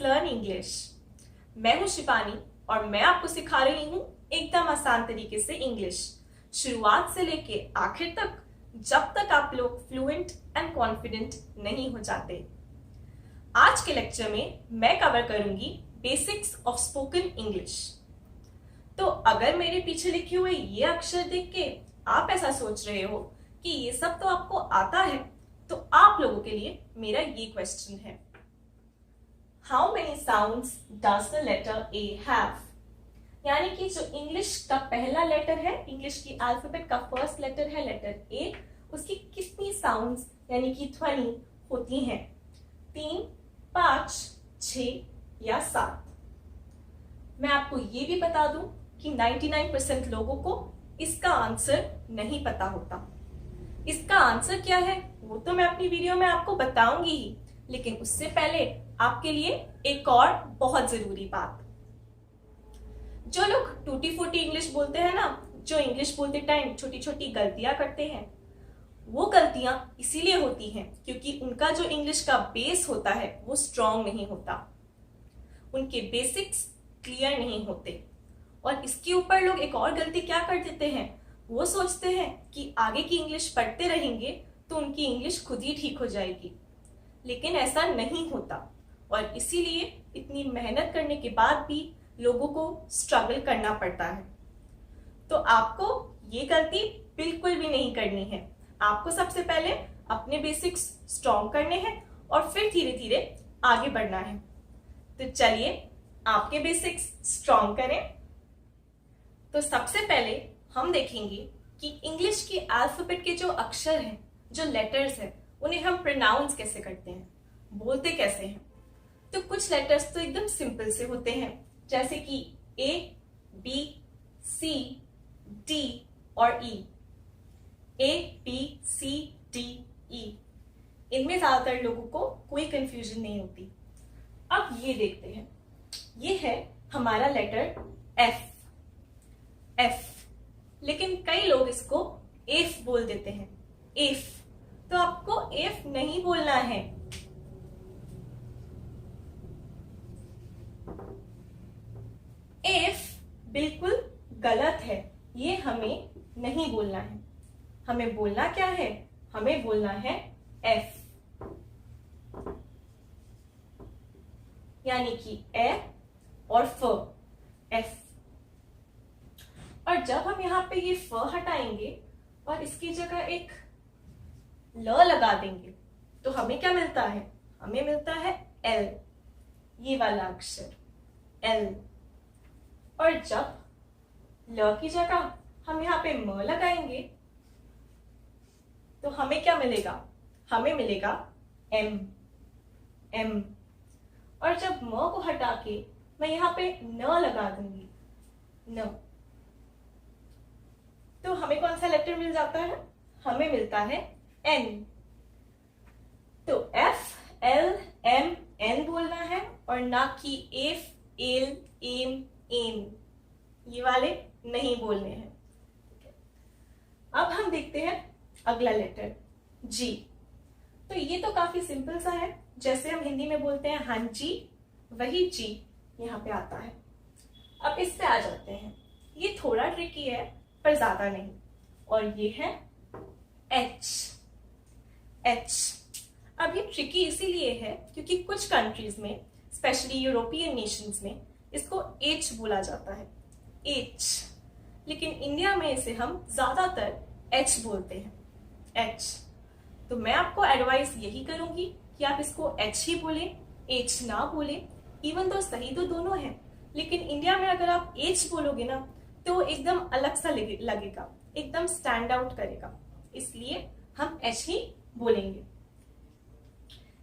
Learn English. मैं हूं शिवानी और मैं आपको सिखा रही हूं एकदम आसान तरीके से इंग्लिश, शुरुआत से लेके आखिर तक, जब तक आप लोग फ्लुएंट एंड कॉन्फिडेंट नहीं हो जाते। आज के लेक्चर में मैं कवर करूंगी बेसिक्स ऑफ स्पोकन इंग्लिश। तो अगर मेरे पीछे लिखे हुए ये अक्षर देख के आप ऐसा सोच रहे हो कि ये सब तो आपको आता है, तो आप लोगों के लिए मेरा ये क्वेश्चन है, how many sounds does the letter A have? यानी कि जो इंग्लिश का पहला लेटर है, इंग्लिश की अल्फाबेट का फर्स्ट लेटर है लेटर ए, उसकी कितनी साउंड्स यानी कि ध्वनि होती हैं? 3, 5, 6 या 7? मैं आपको ये भी बता दूं कि 99% लोगों को इसका आंसर नहीं पता होता। इसका आंसर क्या है वो तो मैं अपनी वीडियो में आपको बताऊंगी ही, लेकिन उससे पहले आपके लिए एक और बहुत जरूरी बात। जो लोग टूटी फूटी इंग्लिश बोलते हैं ना, जो इंग्लिश बोलते टाइम छोटी छोटी गलतियां करते हैं, वो गलतियां इसीलिए होती हैं क्योंकि उनका जो इंग्लिश का बेस होता है वो स्ट्रांग नहीं होता, उनके बेसिक्स क्लियर नहीं होते। और इसके ऊपर लोग एक और गलती क्या कर देते हैं, वो सोचते हैं कि आगे की इंग्लिश पढ़ते रहेंगे तो उनकी इंग्लिश खुद ही ठीक हो जाएगी, लेकिन ऐसा नहीं होता। और इसीलिए इतनी मेहनत करने के बाद भी लोगों को स्ट्रगल करना पड़ता है। तो आपको ये गलती बिल्कुल भी नहीं करनी है। आपको सबसे पहले अपने बेसिक्स स्ट्रॉन्ग करने हैं और फिर धीरे धीरे आगे बढ़ना है। तो चलिए आपके बेसिक्स स्ट्रॉन्ग करें। तो सबसे पहले हम देखेंगे कि इंग्लिश की अल्फाबेट के जो अक्षर हैं, जो लेटर्स हैं, उन्हें हम प्रोनाउंस कैसे करते हैं, बोलते कैसे हैं। तो कुछ लेटर्स तो एकदम सिंपल से होते हैं, जैसे कि ए, बी, सी, डी और ई। ए, बी, सी, डी, ई, इनमें ज्यादातर लोगों को कोई कंफ्यूजन नहीं होती। अब ये देखते हैं, ये है हमारा लेटर एफ। एफ, लेकिन कई लोग इसको एफ बोल देते हैं, एफ। तो आपको एफ नहीं बोलना है, एफ बिल्कुल गलत है, ये हमें नहीं बोलना है। हमें बोलना क्या है? हमें बोलना है एफ, यानी कि ए और फ, एफ। और जब हम यहाँ पे ये फ हटाएंगे और इसकी जगह एक ल लगा देंगे तो हमें क्या मिलता है? हमें मिलता है एल, ये वाला अक्षर एल। और जब ल की जगह हम यहाँ पे म लगाएंगे तो हमें क्या मिलेगा? हमें मिलेगा एम, एम। और जब म को हटा के मैं यहाँ पे न लगा दूंगी, न, तो हमें कौन सा लेटर मिल जाता है? हमें मिलता है एन। तो एफ, एल, एम, एन बोलना है और ना कि एफ, एल, एम, एन, ये वाले नहीं बोलने हैं। अब हम देखते हैं अगला लेटर जी। तो ये तो काफी सिंपल सा है, जैसे हम हिंदी में बोलते हैं हाँ जी, वही जी यहाँ पे आता है। अब इस पे आ जाते हैं, ये थोड़ा ट्रिकी है पर ज्यादा नहीं। और ये है एच, एच। अब ये ट्रिकी इसीलिए है क्योंकि कुछ कंट्रीज में, स्पेशली यूरोपियन नेशंस में, इसको एच बोला जाता है, एच। लेकिन इंडिया में इसे हम ज्यादातर एच बोलते हैं, एच। तो मैं आपको एडवाइस यही करूंगी कि आप इसको एच ही बोलें, एच ना बोलें। इवन तो सही तो दोनों है, लेकिन इंडिया में अगर आप एच बोलोगे ना तो एकदम अलग सा लगेगा, एकदम स्टैंड आउट करेगा, इसलिए हम एच ही बोलेंगे।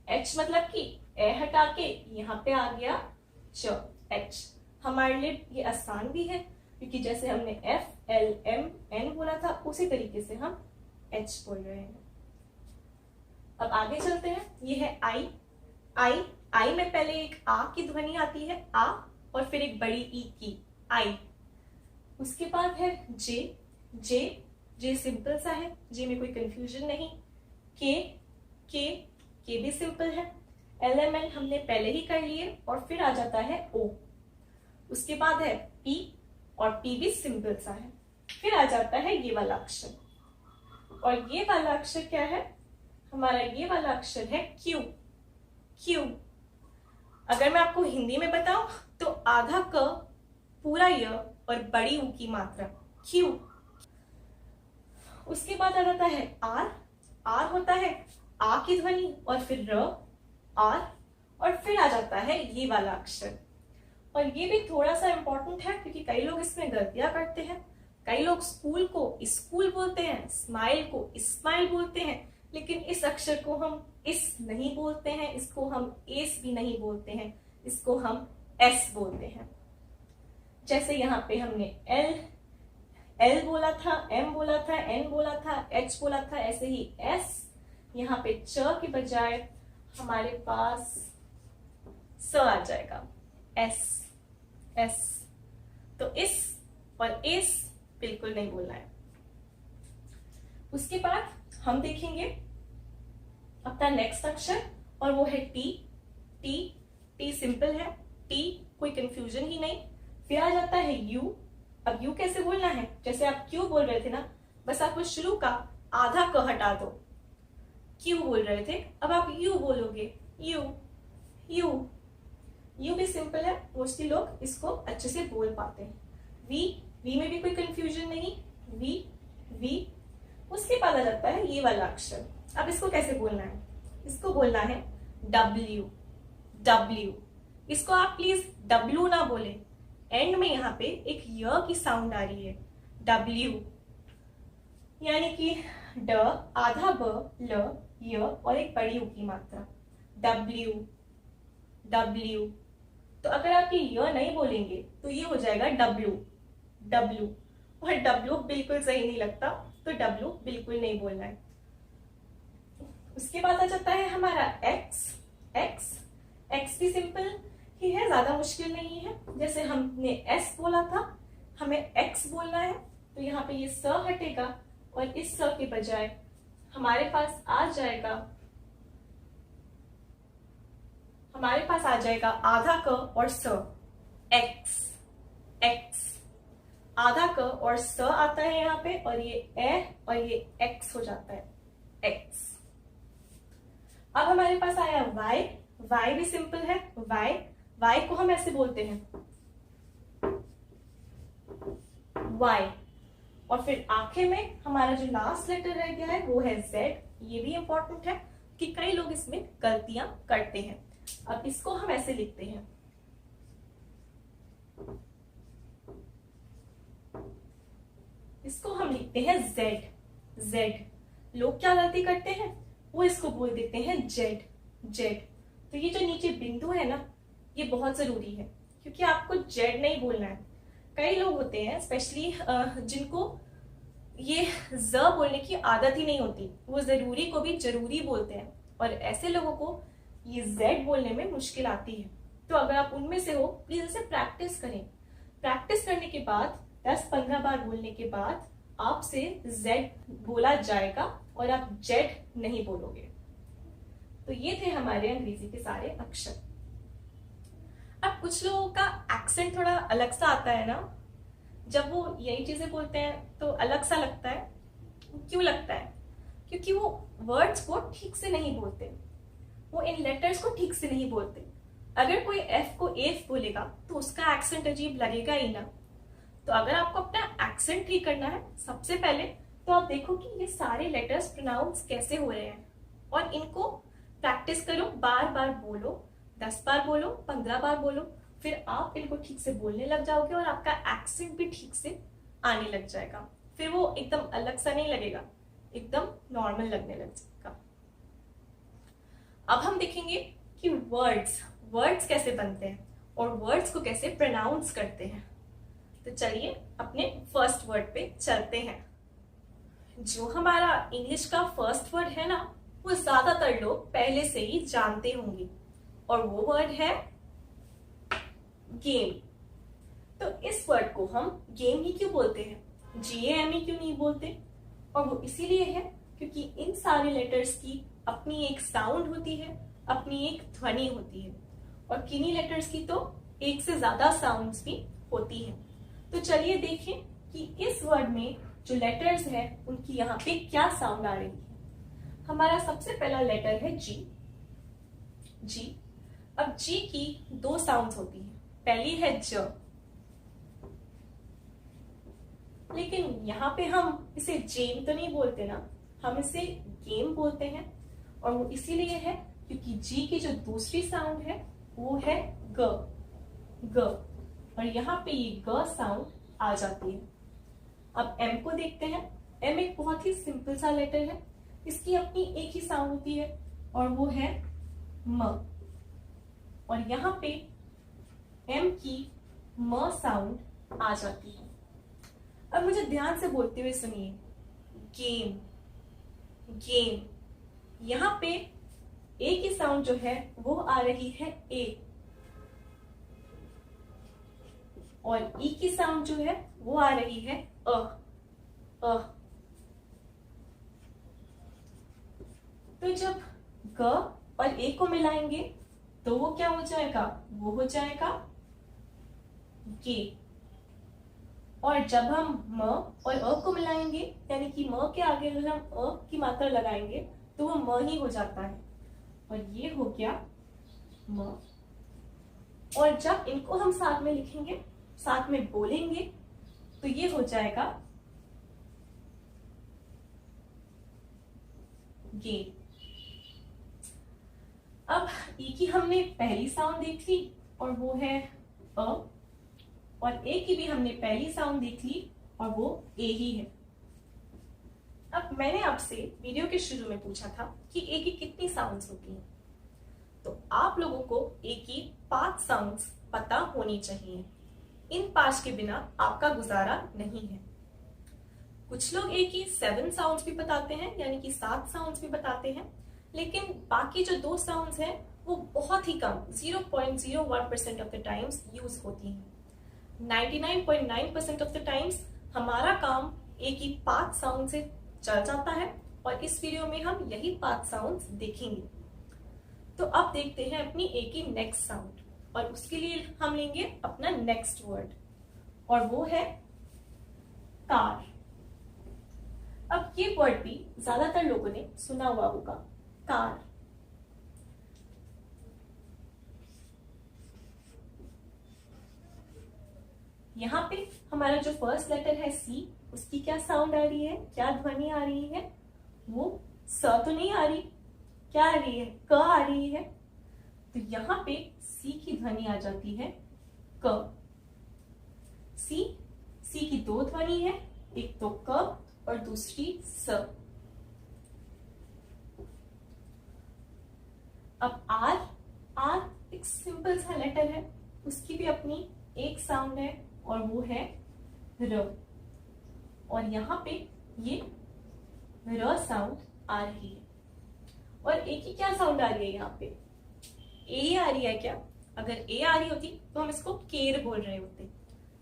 एच मतलब कि ए हटा के यहाँ पे आ गया च, एच। हमारे लिए ये आसान भी है क्योंकि जैसे हमने एफ, एल, एम, एन बोला था, उसी तरीके से हम एच बोल रहे हैं। अब आगे चलते हैं, ये है आई। आई, आई में पहले एक आ की ध्वनि आती है, आ, और फिर एक बड़ी ई की, आई। उसके बाद है जे, जे, जे सिंपल सा है, जे में कोई कंफ्यूजन नहीं। के, के भी सिंपल है। LMN हमने पहले ही कर लिए, और फिर आ जाता है O, उसके बाद है P, और P भी सिंपल सा है। फिर आ जाता है ये वाला अक्षर, और ये वाला अक्षर क्या है हमारा, ये वाला अक्षर है Q। Q अगर मैं आपको हिंदी में बताऊं तो आधा क, पूरा य और बड़ी ऊ की मात्रा Q। उसके बाद आ जाता है R। R होता है आ की ध्वनि और फिर र, R, और फिर आ जाता है ये वाला अक्षर। और ये भी थोड़ा सा इंपॉर्टेंट है क्योंकि कई लोग इसमें गलतियां करते हैं। कई लोग स्कूल को स्कूल बोलते हैं, स्माइल को स्माइल बोलते हैं, लेकिन इस अक्षर को हम इस नहीं बोलते हैं, इसको हम एस भी नहीं बोलते हैं, इसको हम एस बोलते हैं। जैसे यहाँ पे हमने एल बोला था, एम बोला था, एन बोला था, एच बोला था, ऐसे ही एस। यहाँ पे च के बजाय हमारे पास स आ जाएगा, एस एस। तो इस और इस बिल्कुल नहीं बोलना है। उसके बाद हम देखेंगे अपना नेक्स्ट अक्षर, और वो है टी। टी टी सिंपल है, टी कोई कंफ्यूजन ही नहीं। फिर आ जाता है यू। अब यू कैसे बोलना है, जैसे आप क्यू बोल रहे थे ना, बस आप उस शुरू का आधा क हटा दो, क्यू बोल रहे थे, अब आप यू बोलोगे, यू यू। यू भी सिंपल है, मोस्टली लोग इसको अच्छे से बोल पाते हैं। वी, वी में भी कोई कंफ्यूजन नहीं, वी वी। उसके बाद आ जाता है ये वाला अक्षर। अब इसको कैसे बोलना है, इसको बोलना है डब्ल्यू। डब्ल्यू, इसको आप प्लीज डब्ल्यू ना बोले, एंड में यहाँ पे एक य की साउंड आ रही है, डब्ल्यू, यानी कि ड, आधा ब, ल, य और एक बड़ी उ की मात्रा, डब्ल्यू डब्ल्यू। तो अगर आप ये य नहीं बोलेंगे तो ये हो जाएगा डब्ल्यू डब्ल्यू, और डब्ल्यू बिल्कुल सही नहीं लगता, तो डब्ल्यू बिल्कुल नहीं बोलना है। उसके बाद आ जाता है हमारा एक्स। एक्स, एक्स भी सिंपल ही है, ज्यादा मुश्किल नहीं है। जैसे हमने एस बोला था, हमें एक्स बोलना है, तो यहाँ पे ये स हटेगा और इस स के बजाय हमारे पास आ जाएगा आधा क और स, एक्स एक्स। आधा क और स आता है यहाँ पे, और ये ए और ये एक्स हो जाता है, एक्स। अब हमारे पास आया वाई। वाई भी सिंपल है, वाई। वाई को हम ऐसे बोलते हैं, वाई। और फिर आखिर में हमारा जो लास्ट लेटर रह गया है वो है जेड। ये भी इंपॉर्टेंट है कि कई लोग इसमें गलतियां करते हैं। अब इसको हम ऐसे लिखते हैं, इसको हम लिखते हैं जेड। जेड। लोग क्या गलती करते हैं, वो इसको बोल देते हैं जेड जेड। तो ये जो नीचे बिंदु है ना, ये बहुत जरूरी है क्योंकि आपको जेड नहीं बोलना है। कई लोग होते हैं स्पेशली जिनको ये ज बोलने की आदत ही नहीं होती, वो जरूरी को भी जरूरी बोलते हैं, और ऐसे लोगों को ये जेड बोलने में मुश्किल आती है। तो अगर आप उनमें से हो, प्लीज इसे प्रैक्टिस करें। प्रैक्टिस करने के बाद 10-15 बार बोलने के बाद आपसे जेड बोला जाएगा और आप जेड नहीं बोलोगे। तो ये थे हमारे अंग्रेजी के सारे अक्षर। अब कुछ लोगों का एक्सेंट थोड़ा अलग सा आता है ना, जब वो यही चीजें बोलते हैं तो अलग सा लगता है। क्यों लगता है? क्योंकि वो वर्ड्स को ठीक से नहीं बोलते, वो इन लेटर्स को ठीक से नहीं बोलते। अगर कोई एफ को एफ बोलेगा तो उसका एक्सेंट अजीब लगेगा ही ना। तो अगर आपको अपना एक्सेंट ठीक करना है, सबसे पहले तो आप देखो कि ये सारे लेटर्स प्रोनाउंस कैसे हो रहे हैं, और इनको प्रैक्टिस करो, बार बार बोलो, 10 बार बोलो, 15 बार बोलो, फिर आप इनको ठीक से बोलने लग जाओगे और आपका एक्सेंट भी ठीक से आने लग जाएगा। फिर वो एकदम अलग सा नहीं लगेगा, एकदम नॉर्मल लगने लग जाएगा। अब हम देखेंगे कि वर्ड्स कैसे बनते हैं और वर्ड्स को कैसे प्रोनाउंस करते हैं। तो चलिए अपने फर्स्ट वर्ड पे चलते हैं। जो हमारा इंग्लिश का फर्स्ट वर्ड है ना, वो ज्यादातर लोग पहले से ही जानते होंगे, और वो वर्ड है गेम। तो इस वर्ड को हम गेम ही क्यों बोलते हैं, GAME क्यों नहीं बोलते? और वो इसीलिए है क्योंकि इन सारे लेटर्स की अपनी एक साउंड होती है अपनी एक ध्वनि होती है और किन्हीं लेटर्स की तो एक से ज्यादा साउंड्स भी होती हैं। तो चलिए देखें कि इस वर्ड में जो लेटर्स है उनकी यहाँ पे क्या साउंड आ रही है। हमारा सबसे पहला लेटर है जी। जी। अब जी की दो साउंड्स होती हैं। पहली है ज, लेकिन यहाँ पे हम इसे जेम तो नहीं बोलते ना, हम इसे गेम बोलते हैं। और वो इसीलिए है क्योंकि जी की जो दूसरी साउंड है वो है ग, ग, और यहाँ पे ये ग साउंड आ जाती है। अब एम को देखते हैं। एम एक बहुत ही सिंपल सा लेटर है, इसकी अपनी एक ही साउंड होती है और वो है म, और यहाँ पे एम की म साउंड आ जाती है। अब मुझे ध्यान से बोलते हुए सुनिए, गेम, गेम। यहाँ पे ए की साउंड जो है वो आ रही है ए, और ई की साउंड जो है वो आ रही है अ, अ। तो जब ग और ए को मिलाएंगे तो वो क्या हो जाएगा, वो हो जाएगा गे। और जब हम म और अ को मिलाएंगे, यानी कि म के आगे अगर हम अ की मात्रा लगाएंगे तो वो म ही हो जाता है, और ये हो गया म। और जब इनको हम साथ में लिखेंगे, साथ में बोलेंगे, तो ये हो जाएगा गे। अब ई की हमने पहली साउंड देख ली और वो है अ, और ए की भी हमने पहली साउंड देख ली और वो ए ही है। अब मैंने आपसे वीडियो के शुरू में पूछा था कि ए की कितनी साउंड्स होती हैं, तो आप लोगों को ए की 5 साउंड्स पता होनी चाहिए। इन 5 के बिना आपका गुजारा नहीं है। कुछ लोग ए की 7 साउंड्स भी बताते हैं, यानी कि 7 साउंड्स भी बताते हैं, लेकिन बाकी जो 2 साउंड्स हैं वो बहुत ही कम 0.01% ऑफ द टाइम्स यूज होती हैं। 99.9% ऑफ द टाइम्स हमारा काम ए की 5 साउंड से चल जाता है, और इस वीडियो में हम यही 5 साउंड्स देखेंगे। तो अब देखते हैं अपनी ए की नेक्स्ट साउंड, और उसके लिए हम लेंगे अपना नेक्स्ट वर्ड, और वो है कार। अब ये वर्ड भी ज्यादातर लोगों ने सुना हुआ होगा, कार। यहाँ पे हमारा जो फर्स्ट लेटर है सी, उसकी क्या साउंड आ रही है, क्या ध्वनि आ रही है, वो स तो नहीं आ रही, क्या आ रही है, क आ रही है। तो यहाँ पे सी की ध्वनि आ जाती है क। सी की 2 ध्वनि है, एक तो क और दूसरी स। अब आर एक सिंपल सा लेटर है, उसकी भी अपनी एक साउंड है और वो है र, और यहाँ पे ये र साउंड आ रही है। और ए की क्या साउंड आ रही है, यहाँ पे ए ही आ रही है क्या? अगर ए आ रही होती तो हम इसको केर बोल रहे होते,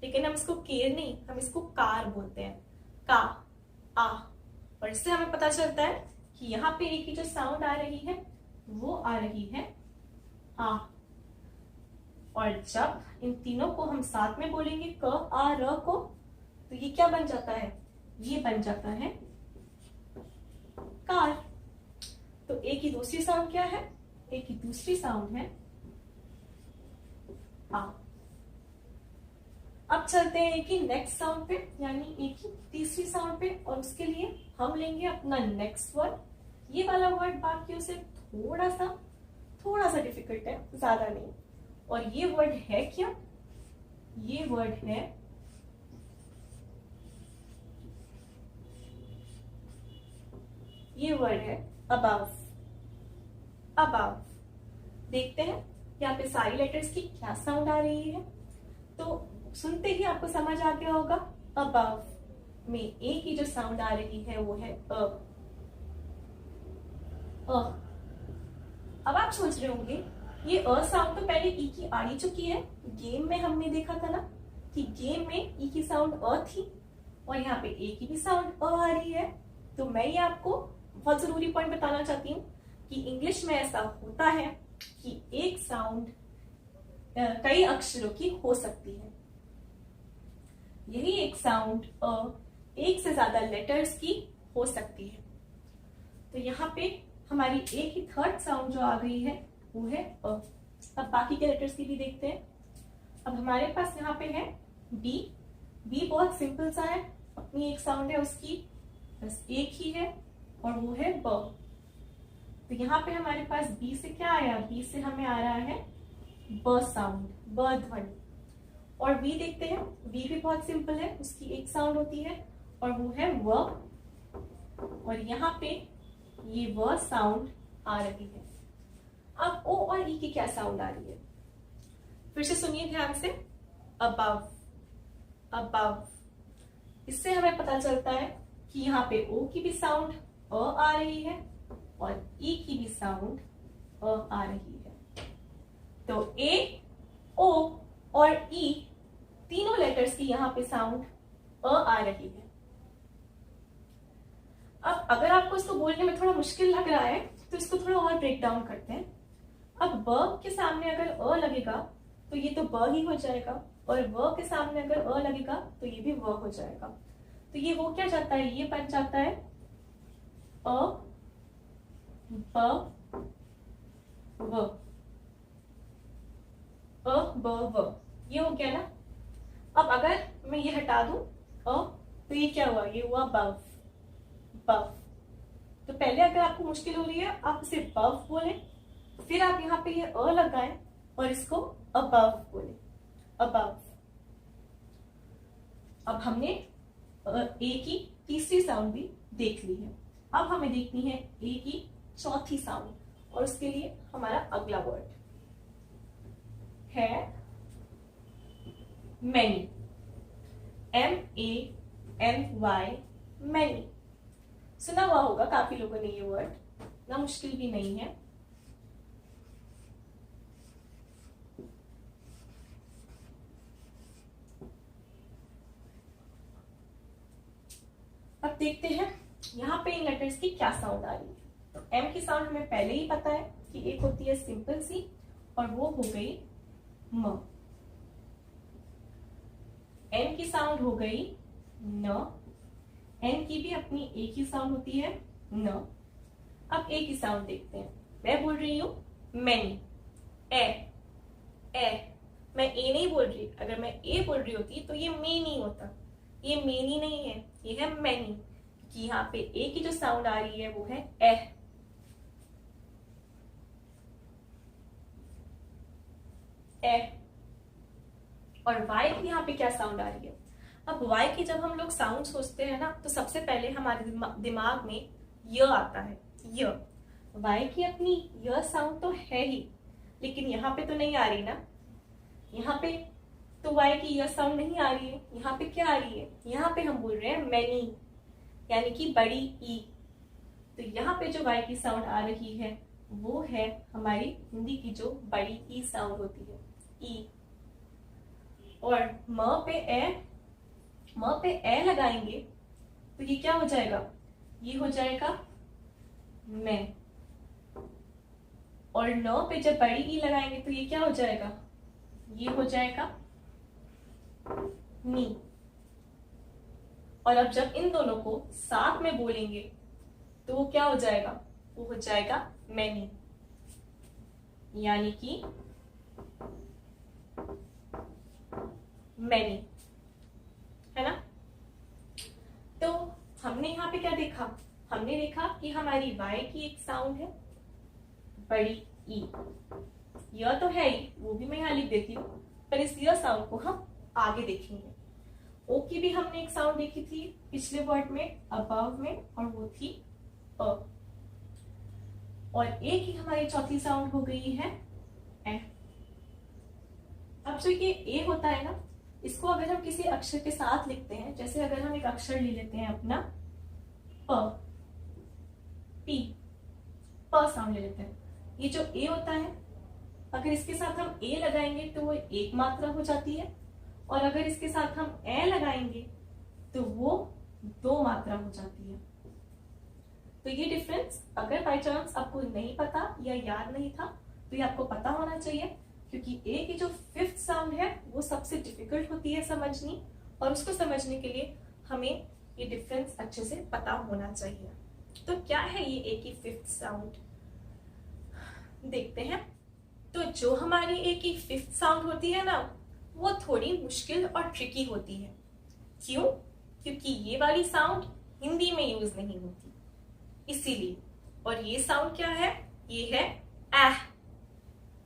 लेकिन हम इसको केर नहीं, हम इसको कार बोलते हैं, का, आ। और इससे हमें पता चलता है कि यहाँ पे ए की जो साउंड आ रही है वो आ रही है आ। और जब इन तीनों को हम साथ में बोलेंगे क आ र को, तो ये क्या बन जाता है, ये बन जाता है कार। तो ए की दूसरी साउंड क्या है, ए की दूसरी साउंड है आ। अब चलते हैं ए की नेक्स्ट साउंड पे, यानी ए की तीसरी साउंड पे, और उसके लिए हम लेंगे अपना नेक्स्ट वर्ड। ये वाला वर्ड बाकियों से थोड़ा सा डिफिकल्ट है, ज्यादा नहीं। और ये वर्ड है क्या, ये वर्ड है अबाव। अबाव। देखते हैं यहाँ पे सारी लेटर्स की क्या साउंड आ रही है। तो सुनते ही आपको समझ आ गया होगा, अबाव में ए की जो साउंड आ रही है वो है अ। अब आप सोच रहे होंगे ये अ साउंड तो पहले ई की आ ही चुकी है, गेम में हमने देखा था ना कि गेम में ई की साउंड अ थी और यहाँ पे ए की भी साउंड अ आ रही है। तो मैं ये आपको बहुत जरूरी पॉइंट बताना चाहती हूँ कि इंग्लिश में ऐसा होता है कि एक साउंड कई अक्षरों की हो सकती है। यही एक साउंड एक से ज्यादा लेटर्स की हो सकती है। तो यहाँ पे हमारी एक ही थर्ड साउंड जो आ गई है वो है अ। अब बाकी के लेटर्स की भी देखते हैं। अब हमारे पास यहाँ पे है बी। बी बहुत सिंपल सा है, अपनी एक साउंड है उसकी, बस एक ही है और वो है ब। तो यहाँ पे हमारे पास बी से क्या आया, बी से हमें आ रहा है ब साउंड, ब ध्वनि। और वी देखते हैं, वी भी बहुत सिंपल है, उसकी एक साउंड होती है और वो है व। और यहाँ पे ये व साउंड आ रही है। अब ओ और ई की क्या साउंड आ रही है, फिर से सुनिए ध्यान से। Above, above. इससे हमें पता चलता है कि यहाँ पे ओ की भी साउंड अ आ रही है और ई की भी साउंड अ आ रही है। तो ए, ओ और ई तीनों लेटर्स की यहाँ पे साउंड अ आ रही है। अब अगर आपको इसको बोलने में थोड़ा मुश्किल लग रहा है तो इसको थोड़ा और ब्रेक डाउन करते हैं। अब ब के सामने अगर अ लगेगा तो ये तो ब ही हो जाएगा, और व के सामने अगर अ लगेगा तो ये भी व हो जाएगा। तो ये हो क्या जाता है, ये बन जाता है अ ब व, अ ब व, ये हो गया ना। अब अगर मैं ये हटा दूं अ, तो ये क्या हुआ, ये हुआ बव, बव। तो पहले अगर आपको मुश्किल हो रही है आप इसे बव बोले, फिर आप यहाँ पे ये अ लगाएं और इसको अबव बोले, अबव। अब हमने ए की तीसरी साउंड भी देख ली है। अब हमें देखनी है ए की चौथी साउंड, और उसके लिए हमारा अगला वर्ड है मैनी, MANY, मैनी। सुना हुआ होगा काफी लोगों ने ये वर्ड, ना मुश्किल भी नहीं है। अब देखते हैं यहाँ पे इन लेटर्स की क्या साउंड आ रही है। तो एम की साउंड हमें पहले ही पता है कि एक होती है सिंपल सी, और वो हो गई म। एन की साउंड हो गई न। एन की भी अपनी एक ही साउंड होती है न। अब ए की साउंड देखते हैं। मैं बोल रही हूं मैनी, ए, ए। मैं ए नहीं बोल रही, अगर मैं ए बोल रही होती तो ये मेनी होता। ये मेनी नहीं है, ये है मैनी, कि यहाँ पे ए की जो साउंड आ रही है वो है ए। ए। और वाई की यहाँ पे क्या साउंड आ रही है। अब वाई की जब हम लोग साउंड सोचते हैं ना, तो सबसे पहले हमारे दिमाग में य आता है, य। वाई की अपनी य साउंड तो है ही, लेकिन यहाँ पे तो नहीं आ रही ना। यहाँ पे तो वाई की य साउंड नहीं आ रही है। यहाँ पे क्या आ रही है, यहाँ पे हम बोल रहे हैं मैनी, यानी कि बड़ी ई। तो यहाँ पे जो वाई की साउंड आ रही है वो है हमारी हिंदी की जो बड़ी ई साउंड होती है, ई। और म पे ए लगाएंगे तो ये क्या हो जाएगा, ये हो जाएगा मैं। और न पे जब बड़ी ई लगाएंगे तो ये क्या हो जाएगा, ये हो जाएगा नी। और अब जब इन दोनों को साथ में बोलेंगे तो वो क्या हो जाएगा, वो हो जाएगा मैनी, यानी कि मैनी, है ना। तो हमने यहाँ पे क्या देखा, हमने देखा कि हमारी वाई की एक साउंड है बड़ी ई। यह तो है ही, वो भी मैं यहाँ लिख देती हूँ, पर इस यह साउंड को हम आगे देखेंगे। ओ की भी हमने एक साउंड देखी थी पिछले वर्ड में, अबव में, और वो थी अ। और ए की हमारी चौथी साउंड हो गई है ए। अब जो ये ए होता है ना, इसको अगर हम किसी अक्षर के साथ लिखते हैं, जैसे अगर हम एक अक्षर ले लेते हैं अपना प, पी, प साउंड ले लेते हैं। ये जो ए होता है, अगर इसके साथ हम ए लगाएंगे तो वो एक मात्रा हो जाती है, और अगर इसके साथ हम ए लगाएंगे तो वो दो मात्रा हो जाती है। तो ये डिफरेंस अगर बाई चांस आपको नहीं पता या याद नहीं था तो ये आपको पता होना चाहिए, क्योंकि ए की जो फिफ्थ साउंड है वो सबसे डिफिकल्ट होती है समझनी, और उसको समझने के लिए हमें ये डिफरेंस अच्छे से पता होना चाहिए। तो क्या है ये ए की फिफ्थ साउंड, देखते हैं। तो जो हमारी ए की फिफ्थ साउंड होती है ना, वो थोड़ी मुश्किल और ट्रिकी होती है। क्यों? क्योंकि ये वाली साउंड हिंदी में यूज नहीं होती, इसीलिए। और ये साउंड क्या है? ये है एह।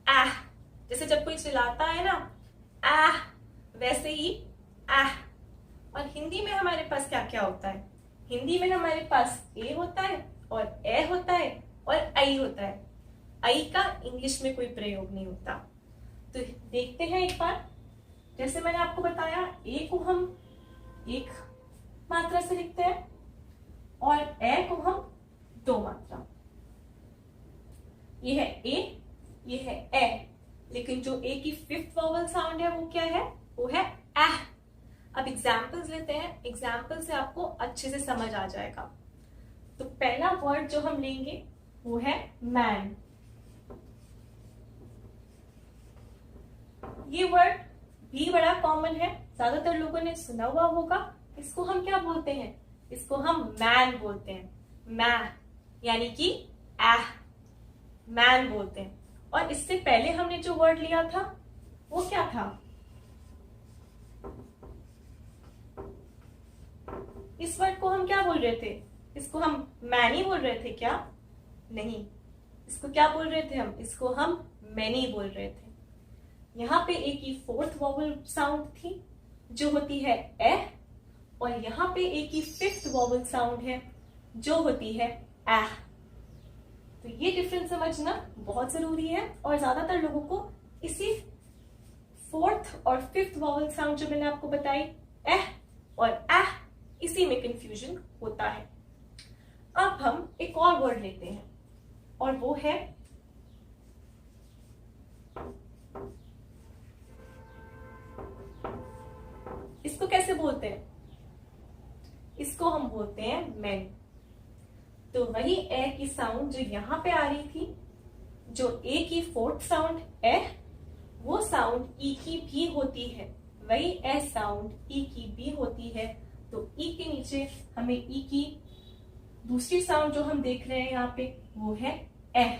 एह, जैसे जब कोई चिल्लाता है ना एह, वैसे ही एह। और हिंदी में हमारे पास क्या क्या होता है? हिंदी में हमारे पास ए होता है और ए होता है और आई होता है। आई का इंग्लिश में कोई प्रयोग नहीं होता। तो देखते हैं एक बार। जैसे मैंने आपको बताया, ए को हम एक मात्रा से लिखते हैं और ए को हम दो मात्रा। ये है ए, ये है ए, लेकिन जो ए की फिफ्थ वॉवल साउंड है वो क्या है? वो है एह। अब एग्जाम्पल्स लेते हैं, एग्जाम्पल से आपको अच्छे से समझ आ जाएगा। तो पहला वर्ड जो हम लेंगे वो है मैन। ये वर्ड भी बड़ा कॉमन है, ज्यादातर लोगों ने सुना हुआ होगा। इसको हम क्या बोलते हैं? इसको हम मैन बोलते हैं। मैन यानी कि एह, मैन बोलते हैं। और इससे पहले हमने जो वर्ड लिया था वो क्या था? इस वर्ड को हम क्या बोल रहे थे? इसको हम मैन ही बोल रहे थे क्या? नहीं, इसको क्या बोल रहे थे हम? इसको हम मैनी बोल रहे थे। यहाँ पे ए की फोर्थ वॉवल साउंड थी जो होती है ए, और यहाँ पे ए की फिफ्थ वॉवल साउंड है जो होती है एह। तो ये डिफरेंस समझना बहुत जरूरी है, और ज्यादातर लोगों को इसी फोर्थ और फिफ्थ वॉवल साउंड जो मैंने आपको बताई एह और एह, इसी में कंफ्यूजन होता है। अब हम एक और वर्ड लेते हैं और वो है इसको कैसे बोलते हैं? इसको हम बोलते हैं मैन। तो वही ए की साउंड जो यहां पे आ रही थी, जो ए की फोर्थ साउंड ए, वो साउंड ई की भी होती है। वही ए साउंड ई की भी होती है। तो ई के नीचे हमें ई की दूसरी साउंड जो हम देख रहे हैं यहाँ पे वो है एह।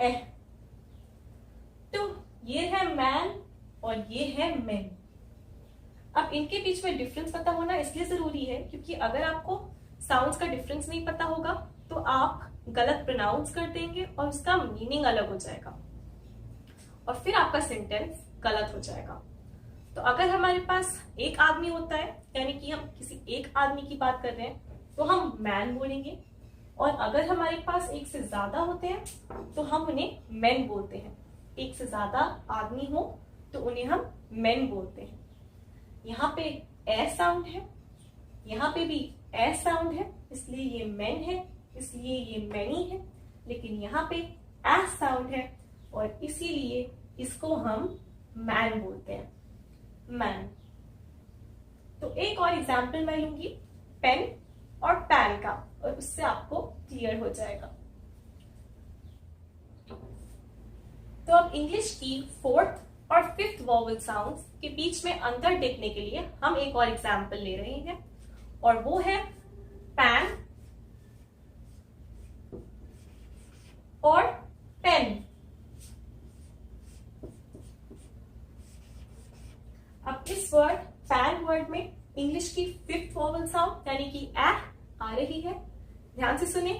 एह। तो ये है मैन और ये है मेन। अब इनके बीच में डिफरेंस पता होना इसलिए जरूरी है क्योंकि अगर आपको साउंड्स का डिफरेंस नहीं पता होगा तो आप गलत प्रोनाउंस कर देंगे और उसका मीनिंग अलग हो जाएगा और फिर आपका सेंटेंस गलत हो जाएगा। तो अगर हमारे पास एक आदमी होता है, यानी कि हम किसी एक आदमी की बात कर रहे हैं, तो हम मैन बोलेंगे, और अगर हमारे पास एक से ज्यादा होते हैं तो हम उन्हें मेन बोलते हैं। एक से ज्यादा आदमी हो तो उन्हें हम मेन बोलते हैं। यहाँ पे ए साउंड है, यहाँ पे भी ए साउंड है, इसलिए ये मेन है, इसलिए ये मैनी है। लेकिन यहाँ पे ए साउंड है और इसीलिए इसको हम मैन बोलते हैं। मैन। तो एक और एग्जाम्पल मैं लूंगी पेन और पैन का, और उससे आपको क्लियर हो जाएगा। तो अब इंग्लिश की फोर्थ और फिफ्थ वॉवल साउंड्स के बीच में अंतर देखने के लिए हम एक और एग्जाम्पल ले रहे हैं, और वो है पैन और पेन। अब इस वर्ड पैन वर्ड में इंग्लिश की फिफ्थ वॉवल साउंड यानी कि ए आ रही है। ध्यान से सुने,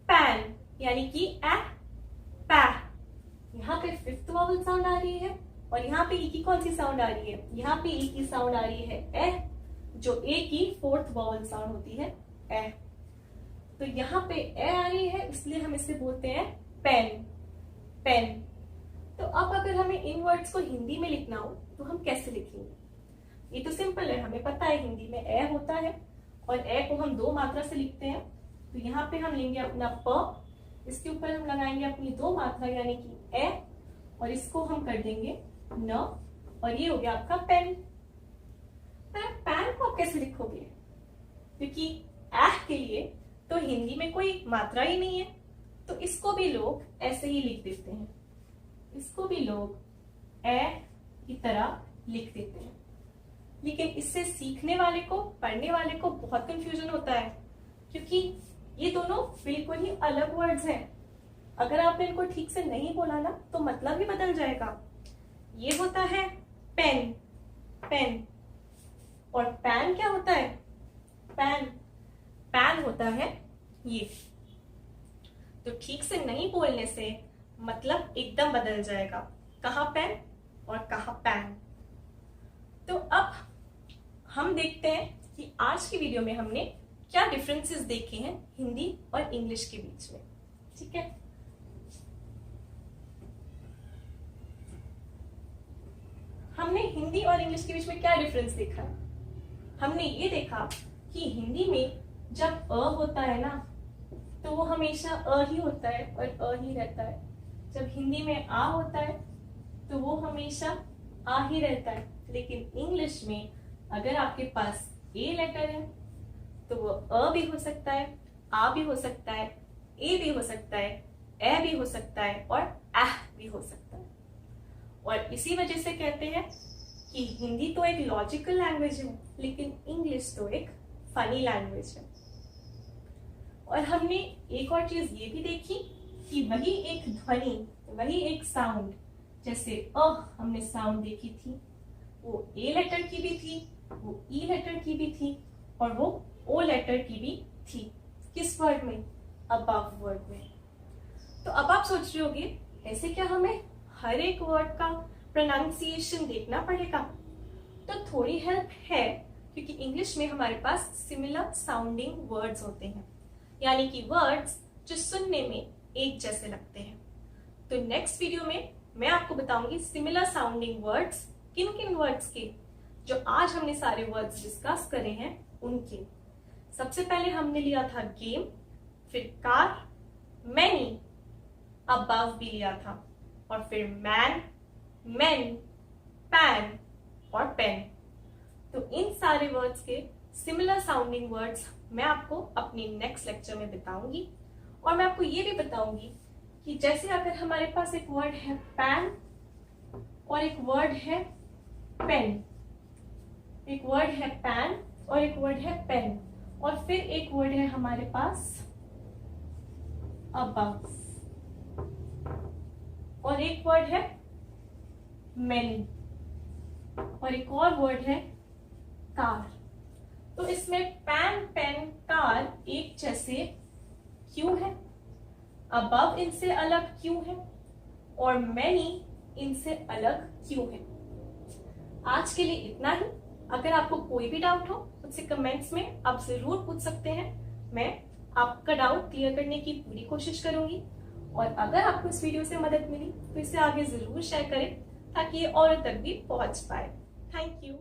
पैन यानी कि ए, पै। यहाँ पे फिफ्थ वॉवल साउंड आ रही है और यहाँ पे ई की कौन सी साउंड आ रही है? यहाँ पे ई की साउंड आ रही है ए, जो ए की फोर्थ वॉवल साउंड होती है ए। तो यहाँ पे ए आ रही है इसलिए हम इसे बोलते हैं पेन। पेन। तो अब अगर हमें इन वर्ड्स को हिंदी में लिखना हो तो हम कैसे लिखेंगे? ये तो सिंपल है, हमें पता है हिंदी में ए होता है और ए को हम दो मात्रा से लिखते हैं। तो यहाँ पे हम लेंगे अपना प, इसके ऊपर हम लगाएंगे अपनी दो मात्रा यानी कि ए, और इसको हम कर देंगे न, और ये हो गया आपका पेन। पैन को आप कैसे लिखोगे? क्योंकि एह के लिए तो हिंदी में कोई मात्रा ही नहीं है, तो इसको भी लोग ऐसे ही लिख देते हैं, इसको भी लोग ए की तरह लिख देते हैं। लेकिन इससे सीखने वाले को, पढ़ने वाले को बहुत कंफ्यूजन होता है, क्योंकि ये दोनों बिल्कुल ही अलग वर्ड्स हैं। अगर आपने इनको ठीक से नहीं बोला ना तो मतलब ही बदल जाएगा। ये होता है पेन, पेन, और पैन क्या होता है? पैन, पैन होता है ये। तो ठीक से नहीं बोलने से मतलब एकदम बदल जाएगा, कहाँ पेन और कहाँ पैन। तो अब हम देखते हैं कि आज की वीडियो में हमने क्या डिफरेंसेस देखे हैं हिंदी और इंग्लिश के बीच में। ठीक है, हमने हिंदी और इंग्लिश के बीच में क्या डिफरेंस देखा? हमने ये देखा कि हिंदी में जब अ होता है ना तो वो हमेशा अ ही होता है और अ ही रहता है। जब हिंदी में आ होता है तो वो हमेशा आ ही रहता है। लेकिन इंग्लिश में अगर आपके पास ए लेटर है तो वो अ भी हो सकता है, आ भी हो सकता है, ए भी हो सकता है, ए भी हो सकता है और एह भी हो सकता है। और इसी वजह से कहते हैं कि हिंदी तो एक लॉजिकल लैंग्वेज है लेकिन इंग्लिश तो एक फनी लैंग्वेज है। और हमने एक और चीज ये भी देखी कि वही एक ध्वनि, वही एक साउंड, जैसे हमने साउंड देखी थी, वो ए लेटर की भी थी, वो ई लेटर की भी थी और वो ओ लेटर की भी थी। किस वर्ड में? अबव वर्ड में। तो अब आप सोच रहे होंगे ऐसे क्या हमें हर एक वर्ड का प्रोनाउंसिएशन देखना पड़ेगा? तो थोड़ी हेल्प है, क्योंकि इंग्लिश में हमारे पास सिमिलर साउंडिंग वर्ड्स होते हैं, यानी कि वर्ड्स जो सुनने में एक जैसे लगते हैं। तो नेक्स्ट वीडियो में मैं आपको बताऊंगी सिमिलर साउंडिंग वर्ड्स किन किन वर्ड्स के, जो आज हमने सारे वर्ड्स डिस्कस करे हैं उनके। सबसे पहले हमने लिया था गेम, फिर कार, मैनी, अबव भी लिया था, और फिर मैन, मेन, पैन और पेन। तो इन सारे वर्ड्स के सिमिलर साउंडिंग वर्ड्स मैं आपको अपनी नेक्स्ट लेक्चर में बताऊंगी। और मैं आपको ये भी बताऊंगी कि जैसे अगर हमारे पास एक वर्ड है पैन और एक वर्ड है पेन, एक वर्ड है पैन और एक वर्ड है पेन, और फिर एक वर्ड है हमारे पास अबव, और एक वर्ड है मैनी, और एक और वर्ड है कार। तो इसमें पैन, पेन, कार एक जैसे क्यों है? अबव इनसे अलग क्यों है? और मैनी इनसे अलग क्यों है? आज के लिए इतना ही। अगर आपको कोई भी डाउट हो मुझसे कमेंट्स में आप जरूर पूछ सकते हैं। मैं आपका डाउट क्लियर करने की पूरी कोशिश करूंगी। और अगर आपको इस वीडियो से मदद मिली तो इसे आगे जरूर शेयर करें ताकि ये औरों तक भी पहुंच पाए। Thank you.